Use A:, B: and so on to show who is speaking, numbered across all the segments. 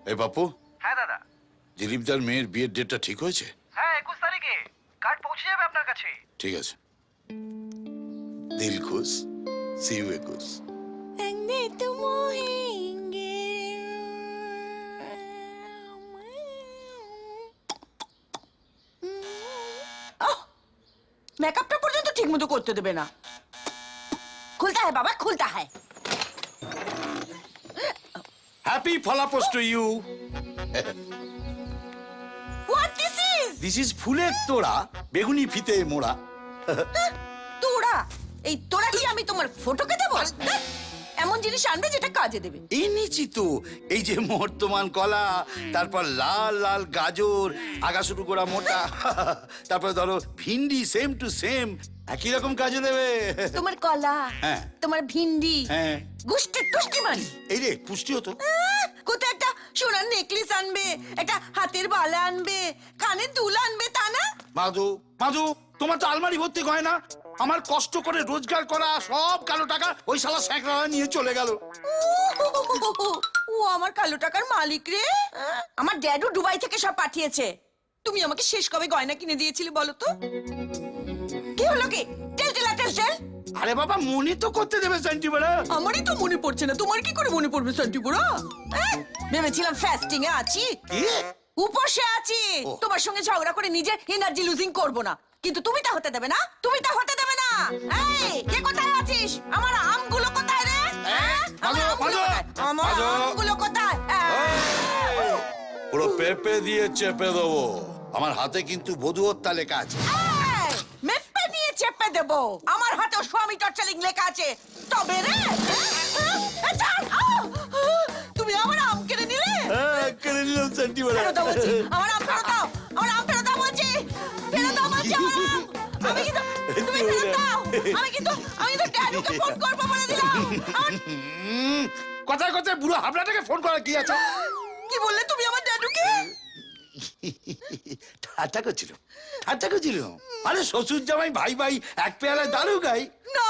A: এই বাপু,
B: হ্যাঁ দাদা।
A: দিলীপদার মেয়ের বিয়ের ডেটটা ঠিক হয়েছে?
B: হ্যাঁ 21 তারিখে কার্ড পৌঁছে যাবে আপনার কাছে।
A: ঠিক আছে। দিল খুশ, সি ইউ 21।
C: মেকআপটা পর্যন্ত ঠিক মতো করতে দেবে না। খুলতা হ্যায় বাবা, খুলতা হ্যায়।
A: হ্যাপি ফলাপোস্ট to you.
C: What this is?
A: This is ফুলের তোড়া, বেগুনি ফিতে মোড়া।
C: তোড়া? এই তোড়া কি আমি তোমার ফটোকে দেবো? এমন জিনিস আনবে যেটা কাজে দেবে।
A: এনেছি তো, এই যে বর্তমান কলা, তারপর লাল লাল গাজর, আগা শুরু করা মোটা, তারপর ধরো ভিন্ডি, সেম টু সেম, একই রকম কাজে দেবে।
C: তোমার কলা,
A: হ্যাঁ।
C: তোমার ভিন্ডি,
A: হ্যাঁ।
C: গুষ্টি তুষ্টি মারি।
A: এই রে পুষ্টি হতো।
C: কোথায় একটা সোনার নেকলেস আনবে, একটা হাতের বালা আনবে, কানের দুল আনবে, তা না?
A: মাধু, মাধু, তোমার তো আলমারি ভর্তি গয়না, আমার কষ্ট করে রোজগার করা সব কালো টাকা ওই শালা স্যাঁকড়া নিয়ে চলে গেল।
C: ও আমার কালো টাকার মালিক রে। আমার ড্যাডু দুবাই থেকে সব পাঠিয়েছে। তুমি আমাকে শেষ কবে গয়না কিনে দিয়েছিলে বলো তো? কি হলো কি? টেল টেল টেল টেল।
A: আরে বাবা, মনে তো করতে দেবে সেন্টি বড়া।
C: আমারই তো মনে পড়ছে না, তোমার কি করে মনে পড়বে সেন্টি বুড়া? ভেবেছিলাম ফাস্টিং এ আছি,
A: কি?
C: উপসে আছি, তোমার সঙ্গে ঝগড়া করে নিজের এনার্জি লুজিং করব না। কিন্তু তুমি তা হতে দেবে না, তুমি তা হতে দেবে না। এই কে কোথায় আছিস? আমার আমগুলো কোথায় রে? আমার আমগুলো কোথায়? আমার আমগুলো কোথায়?
A: পুরো পেপে দিয়ে চেপে দেবো। আমার হাতে কিন্তু বধূহত্যা লেখা আছে।
C: মেপে নিয়ে চেপে দেবো। আমার হাতেও স্বামী টর্চারিং লেখা আছে। তবে রে তুমি আমার আম কেড়ে নিলে।
A: কেড়ে নিলাম সেন্টি বড়া।
C: ফেরত দাও বলছি, আমার আম ফেরত দাও, আমার আম ফেরত দাও বলছি, ফেরত দাও বলছি আমার আম। আমি কিন্তু, তুমি ফেরত দাও। আমি কিন্তু ড্যাডুকে ফোন করবো বলে দিলাম।
A: কথায় কথায় বুড়ো হাবড়াটাকে ফোন করা কি আছে?
C: কি বললে তুমি আমার ড্যাডুকে?
A: ঠাট্টা করছিল, ঠাট্টা করছিল। আরে শ্বশুর জামাই ভাই ভাই এক পেয়ালায় দারু গাই
C: না,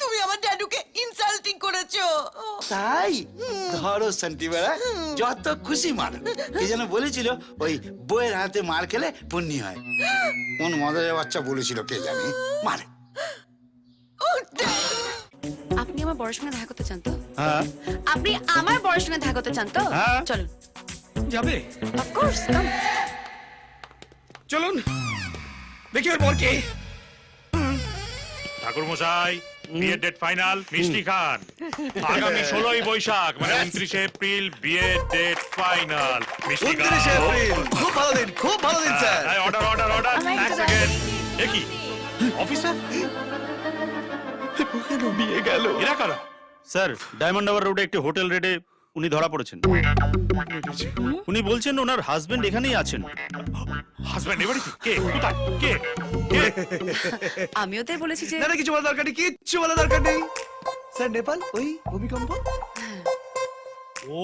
C: তুমি আমার ড্যাডুকে ইনসাল্টিং করেছো।
A: তাই ধরো সেন্টি বেড়া, যত খুশি মার। কে যেন বলেছিল ওই বইয়ের হাতে মার খেলে পুণ্যি হয়। কোন মদের বাচ্চা বলেছিল কে জানি। মার।
D: আপনি আমার বড়ের সঙ্গে দেখা করতে চান তো?
E: হ্যাঁ।
D: আপনি আমার বড়ের সঙ্গে দেখা করতে চান তো?
E: হ্যাঁ।
D: চলুন।
E: যাবে?
D: অফ কোর্স, কাম।
E: চলুন দেখি ওর বর কে।
F: ঠাকুর মশাই, বিয়ের ডেট ফাইনাল। মিষ্টি খান। আগামী 16ই বৈশাখ মানে 29শে এপ্রিল বিয়ের ডেট ফাইনাল। মিষ্টি খান।
E: 29শে এপ্রিল। খুব ভালো দিন, খুব ভালো দিন স্যার।
F: Order order order. এক সেকেন্ড। এ কি অফিসার?
E: কেন বিয়ে গেল?
F: এরা কারা?
G: স্যার, ডায়মন্ড হারবার রোডে একটি হোটেল রেডে উনি ধরা পড়েছেন। উনি বলছেন ওনার হাজবেন্ড এখানেই আছেন।
F: হাজবেন্ড এবারে কে? কোথায়? কে? কে?
D: আমি ওদের বলেছি যে
E: না না, কিছু বলার দরকার নেই, কিচ্ছু বলার দরকার নেই। স্যার, নেপাল ওই ভূমিকম্প।
F: ও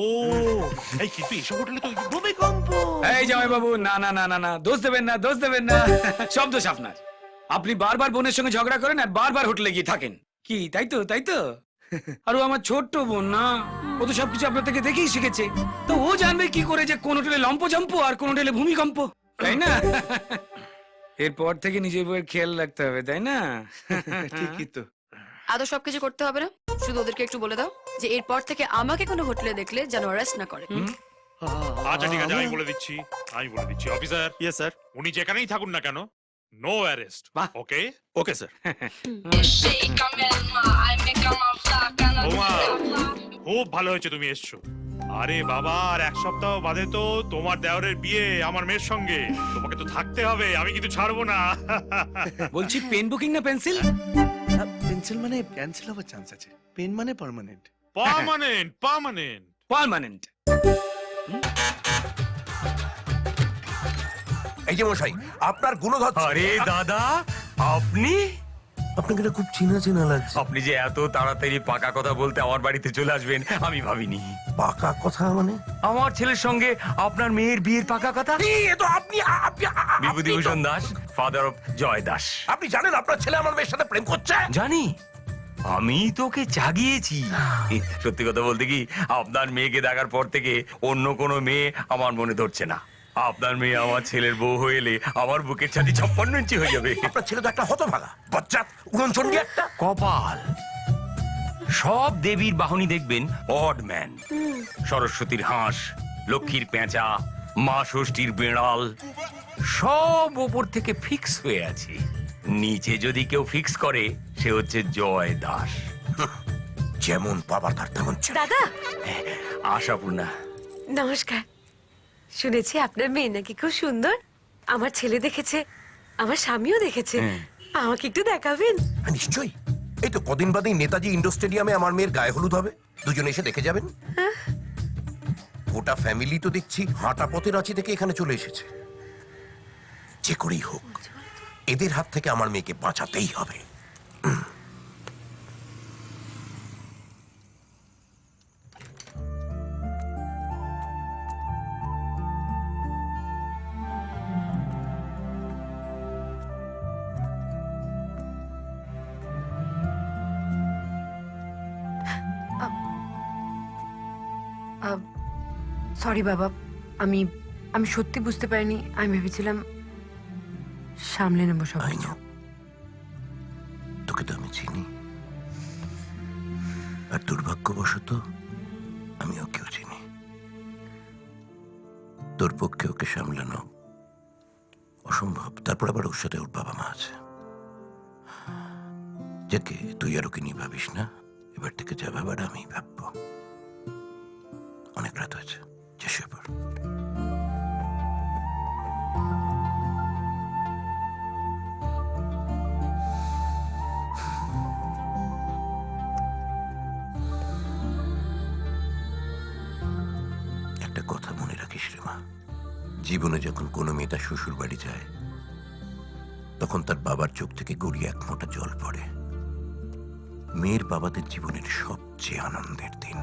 F: এই কিন্তু এসব হোটেলে তো
E: ভূমিকম্প।
B: এই জামাই বাবু, না না না না না, দোষ দেবেন না, দোষ দেবেন না। সব দোষ আপনার। আপনি বারবার বোনের সঙ্গে ঝগড়া করেন আর বারবার হোটেলে গিয়ে থাকেন। কি তাই তো? তাই তো? আর ও আমার ছোট্ট বোন না, ও তো সবকিছু আপনার থেকে দেখেই শিখেছে। তো ও জানবে কি করে যে কোন হোটেলে লম্পজম্প আর কোন হোটেলে ভূমিকম্প, তাই না? এরপর থেকে নিজের বউয়ের খেয়াল রাখতে হবে, তাই না?
E: ঠিকই তো।
D: আদৌ সবকিছু করতে হবে না, শুধু ওদেরকে একটু বলে দাও যে এরপর থেকে আমাকে কোনো হোটেলে দেখলে যেন অ্যারেস্ট না করে।
F: আচ্ছা ঠিক আছে, আমি বলে দিচ্ছি, আমি বলে দিচ্ছি। Officer,
G: yes sir.
F: উনি যেখানেই থাকুন না কেন, নো অ্যারেস্ট।
B: বাহ।
F: ওকে?
G: Okay sir.
F: বৌমা, খুব ভালো হয়েছে তুমি এসছো। আরে বাবা, আর এক সপ্তাহ বাদে তো তোমার দেওরের বিয়ে আমার মেয়ের সঙ্গে। তোমাকে তো থাকতে হবে, আমি কিন্তু ছাড়বো না।
B: বলছি পেন বুকিং না পেন্সিল?
E: পেন্সিল মানে ক্যান্সেল হওয়ার চান্স আছে, পেন মানে পার্মানেন্ট।
F: Permanent, permanent.
B: পার্মানেন্ট।
H: এই যে মশাই, আপনার গুণধর।
I: আরে দাদা, আপনি
H: আপনাকে এটা খুব চেনা চেনা লাগছে।
I: আপনি যে এত তাড়াতাড়ি পাকা কথা বলতে আমার বাড়িতে চলে আসবেন আমি ভাবিনি।
H: পাকা কথা মানে?
I: আমার ছেলের সঙ্গে আপনার মেয়ের বিয়ের পাকা কথা।
H: এ তো আপনি
I: বিভূতিভূষণ দাস, ফাদার অফ জয় দাস।
H: আপনি জানেন আপনার ছেলে আমার মেয়ের সাথে প্রেম করছে?
I: জানি, আমি তোকে জাগিয়েছি। সত্যি কথা বলতে কি, আপনার মেয়েকে দেখার পর থেকে অন্য কোনো মেয়ে আমার মনে ধরছে না। আপনার মেয়ে আমার ছেলের বউ হয়ে এলে আমার বুকের ছাতি 56 ইঞ্চি হয়ে যাবে।
H: আপনার ছেলে তো একটা হতভাগা বজ্জাত উড়নচণ্ডী একটা।
I: কপাল, সব দেবীর বাহনী দেখবেন অড ম্যান। সরস্বতীর হাঁস, লক্ষ্মীর পেঁচা, মা ষষ্ঠীর বেড়াল, সব ওপর থেকে ফিক্স হয়ে আছে। নিচে যদি কেউ ফিক্স করে, সে হচ্ছে জয় দাস।
H: যেমন বাবার তার তেমন ছেলে।
J: দাদা
I: আশাপূর্ণা,
J: নমস্কার। শুনেছি আপনার মেয়ে নাকি খুব সুন্দর। আমার ছেলে দেখেছে, আমার স্বামীও দেখেছে। আমাকে একটু দেখাবেন?
H: হ্যাঁ, নিশ্চয়ই। এই তো কদিন বাদেই নেতাজি ইন্ডোর স্টেডিয়ামে আমার মেয়ের গায়ে হলুদ হবে, দুজনে এসে দেখে যাবেন। গোটা ফ্যামিলি তো দেখছি হাঁটা পথে রাঁচি থেকে এখানে চলে এসেছে। যে করেই হোক এদের হাত থেকে আমার মেয়েকে বাঁচাতেই হবে।
J: সরি বাবা, আমি আমি সত্যি বুঝতে পারিনি। আমি ভেবেছিলাম সামলে নেবো সব
H: I know. তোকে তো আমি চিনি, আর দুর্ভাগ্যবশত আমি ওকেও চিনি। তোর পক্ষে ওকে সামলানো অসম্ভব। তারপর আবার ওর সাথে ওর বাবা মা আছে। যাকে তুই আর ওকে নিয়ে ভাবিস না, এবার থেকে যা ভাবার আমি ভাববো। অনেক রাত হয়েছে, যে শুয়ে পড়। একটা কথা মনে রাখিস রে মা, জীবনে যখন কোনো মেয়ে তার শ্বশুর বাড়ি যায়, তখন তার বাবার চোখ থেকে গড়িয়ে এক ফোঁটা জল পড়ে। মেয়ের বাবাদের জীবনের সবচেয়ে আনন্দের দিন।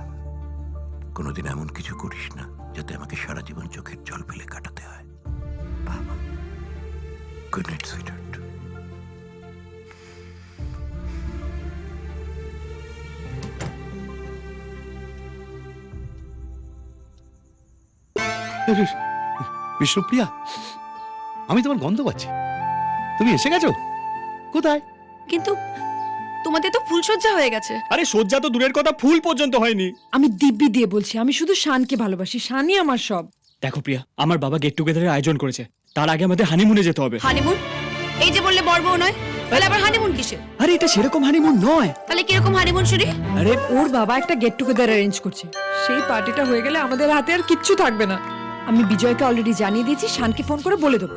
H: কোনোদিন এমন কিছু করিস না যাতে আমাকে সারা জীবন চোখের জল ফেলে কাটাতে হয়। বাবা, গুড নাইট সুইটহার্ট।
E: বিষ্ণুপ্রিয়া, আমি তোমার গন্ধ পাচ্ছি। তুমি এসে গেছো? কোথায়?
D: কিন্তু তোমাদের তো ফুলসজ্জা হয়ে গেছে।
G: আরে সজ্জা তো দূরের কথা, ফুল পর্যন্ত হয়নি।
K: আমি দিব্যি দিয়ে বলছি, আমি শুধু শানকে ভালোবাসি। শানই আমার সব।
L: দেখো প্রিয়া, আমার বাবা গেট টুগেদারের আয়োজন করেছে, তার আগে আমাদের হানিমুনে যেতে হবে।
D: হানিমুন? এই যে বললে বর বউ নয়, তাহলে আবার হানিমুন কিসে?
L: আরে এটা সেরকম হানিমুন নয়।
D: তাহলে কিরকম হানিমুন শুনি?
L: আরে
K: ওর বাবা একটা গেট টুগেদার অ্যারেঞ্জ করছে। সেই পার্টিটা হয়ে গেলে আমাদের হাতে আর কিচ্ছু থাকবে না। আমি বিজয়কে অলরেডি জানিয়ে দিয়েছি, শানকে ফোন করে বলে দেবো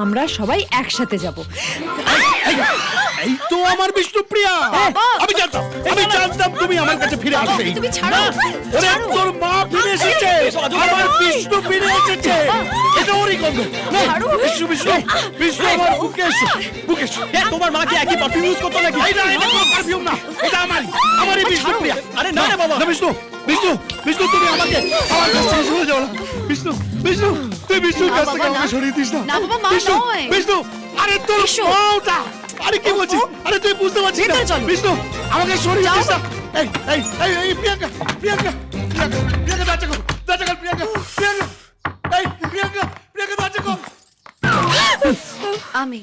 K: আমরা সবাই একসাথে যাব।
E: এই তো আমার বিষ্ণুপ্রিয়া। আমি জানতাম তুমি আমার কাছে ফিরে আসবে।
D: তুমি ছাড়ো।
E: ওরে তোর মা ফিরে এসেছে, আমার বিষ্ণু ফিরে এসেছে। এটা ওরই গন্ধ। না, বিষ্ণু বিষ্ণু বিষ্ণু আমার বুকে এসো, বুকে এসো।
L: তোমার মাকে একই পারফিউম ইউজ করতে নাকি?
E: এটা কোনো পারফিউম না, এটা আমারই বিষ্ণুপ্রিয়া।
L: আরে না রে বাবা।
E: না বিষ্ণু, বিষ্ণু বিষ্ণু তুমি আমাকে আমার কাছ থেকে সরে যাও না। বিষ্ণু বিষ্ণু তুই বিষ্ণুর কাছ থেকে আমাকে সরিয়ে দিস না।
D: না বাবা, মা
E: বিষ্ণু
D: নয়।
E: বিষ্ণু, আরে তোর
D: এসো।
E: মাটা। আরে কি বলছিস? আরে তুই বুঝতে পারছিস না।
D: ভেতরে চলো।
E: বিষ্ণু আমাকে সরিয়ে দিস না। এই এই এই এই প্রিয়াঙ্কা প্রিয়াঙ্কা প্রিয়াঙ্কা প্রিয়াঙ্কা দরজা খোল, দরজা খোল প্রিয়াঙ্কা প্রিয়াঙ্কা। এই প্রিয়াঙ্কা প্রিয়াঙ্কা দরজা খোল।
D: আমি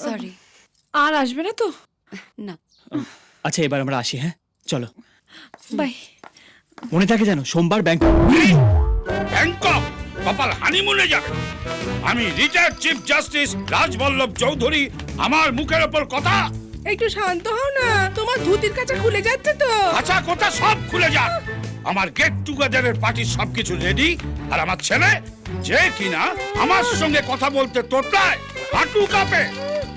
D: সরি।
K: আর আসবে না তো?
D: না।
L: আচ্ছা এবার আমরা আসি, হ্যাঁ চলো।
K: বাই।
L: মনে থাকে যেন সোমবার ব্যাংক।
B: ব্যাংকক কপাল হানিমুনে যাবে। আমি retired chief justice Rajballabh Chowdhury, আমার মুখের ওপর কথা।
C: একটু শান্ত হও না, তোমার ধুতির কাছে খুলে যাচ্ছে তো।
B: আচ্ছা কথা সব খুলে যাক। আমার গেট টুগেদারের পার্টির সবকিছু রেডি, আর আমার ছেলে যে কিনা আমার সঙ্গে কথা বলতে তোতলায়, হাঁটু কাঁপে,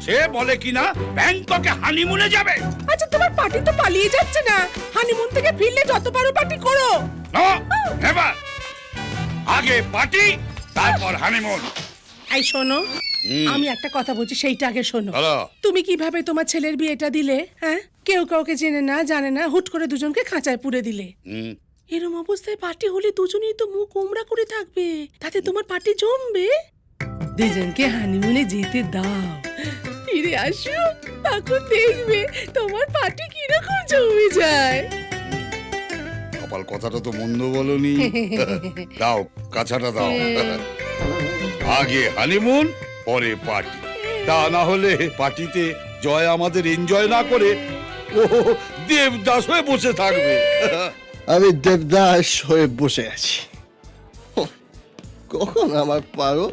B: সে বলে কিনা ব্যাংককে হানিমুনে যাবে।
C: আচ্ছা তোমার পার্টি তো পালিয়ে যাচ্ছে না, হানিমুন থেকে ফিরলে যত পারো পার্টি করো।
B: নো নেভার, আগে পার্টি তারপর হানিমুন।
C: এই শোনো, আমি একটা কথা বলছি, সেইটা আগে শোনো।
B: বলো।
C: তুমি কিভাবে তোমার ছেলের বিয়েটা দিলে? হ্যাঁ, কেউ কাউকে জেনে না জানে না, হুট করে দুজনকে খাঁচায় পুরে দিলে। এরম অবস্থায় পার্টি হলে দুজনেই তো মুখ ওমরা করে থাকবে, তাতে তোমার পার্টি জমবে। দুজনকে হানিমুনে যেতে দাও,
K: ফিরে আসো, তখন দেখবে তোমার পার্টি কিরকম জমে যায়।
E: কপাল কথাটা তো মন্দ বলনি। দাও কাছাটা দাও। আগে হানিমুন পরে পার্টি, তা না হলে পার্টিতে জয় আমাদের এনজয় না করে ও দেবদাস হয়ে বসে থাকবে।
M: আমি দেবদাস হয়ে বসে আছি, কখন আমার পারো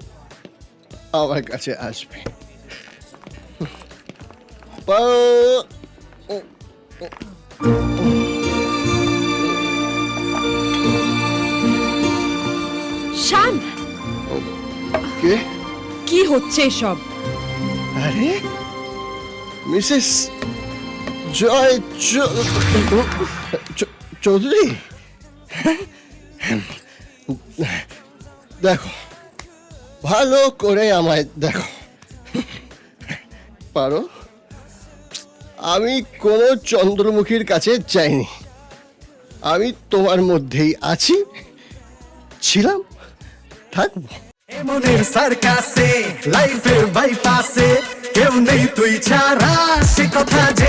M: আমার কাছে আসবে। পারো
K: শান,
M: কে?
K: কি হচ্ছে এসব?
M: আরে মিসেস জয় চৌধুরী, দেখো ভালো করে আমায় দেখো। পারো, আমি কোনো চন্দ্রমুখীর কাছে যাইনি, আমি তোমার মধ্যেই আছি, ছিলাম, থাকবো।
N: মনের সার্কাসে লাইফের বাইপাসে কেউ নেই তুই ছাড়া, সে কথা যে